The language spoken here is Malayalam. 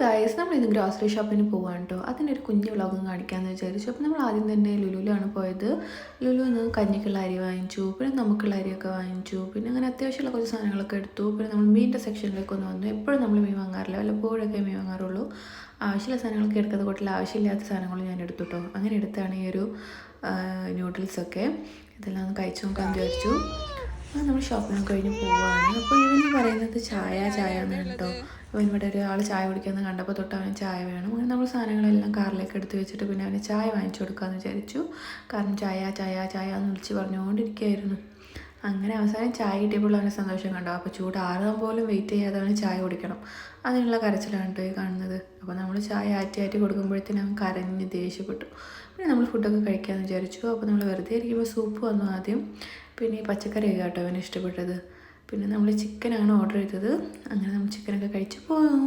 ഗൈസ് നമ്മൾ ഇന്ന് ഗ്രോസറി ഷോപ്പിന് പോവാണ് കേട്ടോ. അതിൻ്റെ ഒരു കുഞ്ഞു വ്ളോഗും കാണിക്കാമെന്ന് വിചാരിച്ചു. അപ്പോൾ നമ്മൾ ആദ്യം തന്നെ ലുലുവിലാണ് പോയത്. ലുലുവിൽ കഞ്ഞിക്കുള്ള അരി വാങ്ങിച്ചു, പിന്നെ നമുക്കുള്ള അരിയൊക്കെ വാങ്ങിച്ചു, പിന്നെ അങ്ങനെ അത്യാവശ്യമുള്ള കുറച്ച് സാധനങ്ങളൊക്കെ എടുത്തു. പിന്നെ നമ്മൾ മീനിൻ്റെ സെക്ഷനിലേക്ക് ഒന്ന് വന്നു. എപ്പോഴും നമ്മൾ മീൻ വാങ്ങാറില്ല, വല്ലപ്പോഴൊക്കെ മീൻ വാങ്ങാറുള്ളൂ. ആവശ്യമുള്ള സാധനങ്ങളൊക്കെ എടുക്കുന്ന കൂട്ടിൽ ആവശ്യമില്ലാത്ത സാധനങ്ങൾ ഞാൻ എടുത്തു കേട്ടോ. അങ്ങനെ എടുത്താണ് ഈ ഒരു നൂഡിൽസൊക്കെ. ഇതെല്ലാം ഒന്ന് കഴിച്ചു നോക്കാൻ വിചാരിച്ചു. നമ്മൾ ഷോപ്പിംഗ് കഴിഞ്ഞ് പോവുകയാണ്. അപ്പോൾ ഇവന് പറയുന്നത് ചായ എന്നാണ് കേട്ടോ. അപ്പോൾ ഇവിടെ ഒരാൾ ചായ കുടിക്കുന്നത് കണ്ടപ്പോൾ തൊട്ട് അവന് ചായ വേണം. അങ്ങനെ നമ്മൾ സാധനങ്ങളെല്ലാം കാറിലേക്ക് എടുത്ത് വെച്ചിട്ട് പിന്നെ അവന് ചായ വാങ്ങിച്ചു കൊടുക്കാമെന്ന് വിചാരിച്ചു. കാരണം ചായ എന്ന് വിളിച്ച് പറഞ്ഞുകൊണ്ടിരിക്കുകയായിരുന്നു. അങ്ങനെ അവസാനം ചായ കിട്ടിയപ്പോൾ അവന് സന്തോഷം കണ്ടോ. അപ്പോൾ ചൂടാറാൻ പോലും വെയിറ്റ് ചെയ്യാതെ അവന് ചായ കുടിക്കണം. അതിനുള്ള കരച്ചിലാണ് കേട്ടോ ഈ കാണുന്നത്. അപ്പോൾ നമ്മൾ ചായ ആറ്റി കൊടുക്കുമ്പോഴത്തേനും അവൻ കരഞ്ഞ് ദേഷ്യപ്പെട്ടു. പിന്നെ നമ്മൾ ഫുഡൊക്കെ കഴിക്കാമെന്ന് വിചാരിച്ചു. അപ്പോൾ നമ്മൾ വെറുതെ ഇരിക്കുമ്പോൾ സൂപ്പ് വന്നു ആദ്യം. പിന്നെ ഈ പച്ചക്കറി കേട്ടോ അവന് ഇഷ്ടപ്പെട്ടത്. പിന്നെ നമ്മൾ ചിക്കനാണ് ഓർഡർ ചെയ്തത്. അങ്ങനെ നമ്മൾ ചിക്കനൊക്കെ കഴിച്ച് പോകും.